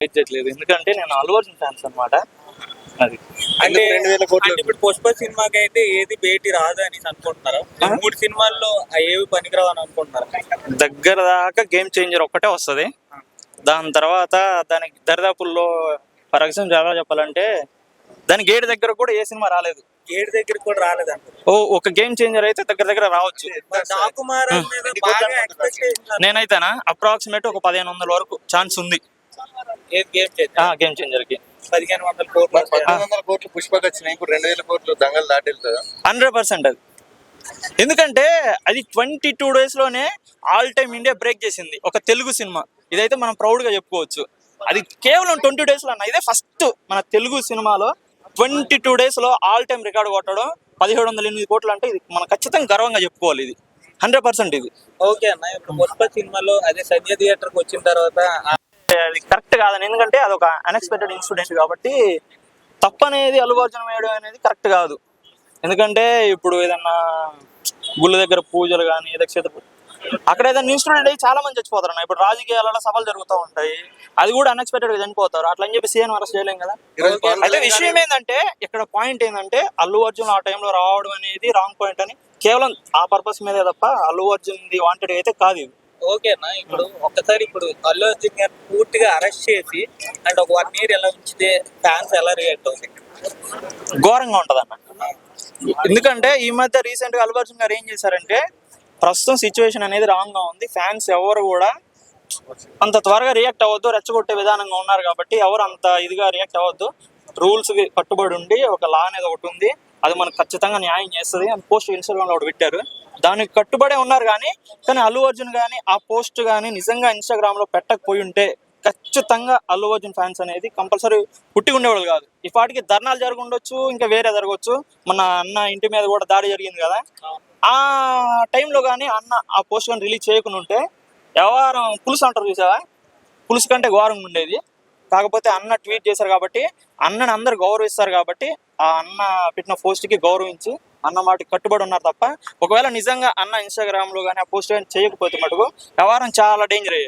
చేయట్లేదు ఎందుకంటే నేను అల్లు అర్జున్ ఫ్యాన్స్ అనమాట. అది అంటే 2000 కోట్లు అంటే ఇప్పుడు పుష్ప సినిమాకి అయితే ఏది భేటీ రాదు అని అనుకుంటున్నారు. మూడు సినిమాల్లో ఏవి పనికిరావు అని అనుకుంటున్నారు. దగ్గర దాకా గేమ్ చేంజర్ ఒక్కటే వస్తుంది. దాని తర్వాత దానికి దరిదాపుల్లో ఫర్ ఎగ్జాంపుల్ ఎలా చెప్పాలంటే దాని గేట్ దగ్గర కూడా ఏ సినిమా రాలేదు. ఏడు దగ్గర కూడా రాలేదంట. ఒక గేమ్ చేంజర్ అయితే దగ్గర రావచ్చు. డాకుమార్ మీద బాగా ఎక్స్పెక్టేషన్. నేనైతేనా అప్రాక్సిమేట్ ఒక 1500 వరకు ఛాన్స్ ఉంది ఏది గేమ్ చేంజర్ కి. 1500 కోట్లు 1900 కోట్లు పుష్పకి వచ్చినాయి. ఇప్పుడు 2000 కోట్లు దంగలు దాటెళ్తుందా? 100% అది. ఎందుకంటే అది 22 days లోనే ఆల్ టైమ్ ఇండియా బ్రేక్ చేసింది ఒక తెలుగు సినిమా. ఇదైతే మనం ప్రౌడ్ గా చెప్పుకోవచ్చు. అది కేవలం 20 days లో అన్న. ఇదే ఫస్ట్ మన తెలుగు సినిమాలో 22 days లో ఆల్ టైమ్ రికార్డు కొట్టడం 1708 కోట్లు అంటే ఇది మనం ఖచ్చితంగా గర్వంగా చెప్పుకోవాలి. ఇది 100% ఇది. ఓకే అన్న, ఇప్పుడు పుష్ప సినిమాలో అదే సంజయ్ థియేటర్ కి వచ్చిన తర్వాత అది కరెక్ట్ కాదని, ఎందుకంటే అది ఒక అన్ఎక్స్పెక్టెడ్ ఇన్సిడెంట్ కాబట్టి తప్పనేది అల్లు అర్జున్ వేయడం అనేది కరెక్ట్ కాదు. ఎందుకంటే ఇప్పుడు ఏదన్నా గుళ్ళ దగ్గర పూజలు కానీ అక్కడ ఏదైనా ఇన్సిడెంట్ అయ్యి చాలా మంది చచ్చిపోతారు అన్న. ఇప్పుడు రాజకీయాలలో సభలు జరుగుతూ ఉంటాయి, అది కూడా అన్ఎక్స్పెక్టెడ్ గా చనిపోతారు. అట్లా అని చెప్పి సీఎం అరెస్ట్ చేయలేం కదా. అయితే విషయం ఏంటంటే ఇక్కడ పాయింట్ ఏంటంటే అల్లు అర్జున్ ఆ టైంలో రావడం అనేది రాంగ్ పాయింట్ అని, కేవలం ఆ పర్పస్ మీదే తప్ప అల్లు అర్జున్ ది వాంటెడ్ అయితే కాదు ఇది. ఓకే అన్న, ఇప్పుడు ఒక్కసారి ఇప్పుడు అల్లు అర్జున్ గారు పూర్తిగా అరెస్ట్ చేసి అండ్ ఒక 1 year ఎలా ఉంచితే ఫ్యాన్స్ ఎలా రియాక్ట్ అవుతుంది? ఘోరంగా ఉంటది అన్న. ఎందుకంటే ఈ మధ్య రీసెంట్ గా అల్లు అర్జున్ గారు ఏం చేశారంటే, ప్రస్తుతం సిచ్యువేషన్ అనేది రాంగ్ గా ఉంది. ఫ్యాన్స్ ఎవరు కూడా అంత త్వరగా రియాక్ట్ అవ్వద్దు, రెచ్చగొట్టే విధానంగా ఉన్నారు కాబట్టి ఎవరు అంత ఇదిగా రియాక్ట్ అవ్వద్దు. రూల్స్ కి కట్టుబడి ఉండి ఒక లా అనేది ఒకటి ఉంది, అది మనకు ఖచ్చితంగా న్యాయం చేస్తుంది అని పోస్ట్ ఇన్స్టాగ్రామ్ లో ఒకటి పెట్టారు. దానికి కట్టుబడే ఉన్నారు. కానీ అల్లు అర్జున్ కానీ ఆ పోస్ట్ కానీ నిజంగా ఇన్స్టాగ్రామ్ లో పెట్టకపోయి ఉంటే ఖచ్చితంగా అల్లు అర్జున్ ఫ్యాన్స్ అనేది కంపల్సరీ పుట్టి ఉండేవాళ్ళు కాదు. ఈ పాటికి ధర్నాలు జరిగి ఉండొచ్చు, ఇంకా వేరే జరగవచ్చు. మన అన్న ఇంటి మీద కూడా దాడి జరిగింది కదా, ఆ టైంలో కానీ అన్న ఆ పోస్ట్ కానీ రిలీజ్ చేయకుండా ఉంటే వ్యవహారం పులుసు అంటారు చూసావా, పులుసు కంటే ఘోరంగా ఉండేది. కాకపోతే అన్న ట్వీట్ చేశారు కాబట్టి అన్నని అందరు గౌరవిస్తారు కాబట్టి ఆ అన్న పెట్టిన పోస్ట్ కి గౌరవించి అన్న మాటకి కట్టుబడి ఉన్నారు తప్ప, ఒకవేళ నిజంగా అన్న ఇన్స్టాగ్రామ్ లో కానీ ఆ పోస్ట్ కానీ చేయకపోతే మటుకు వ్యవహారం చాలా డేంజర్ అయ్యేది.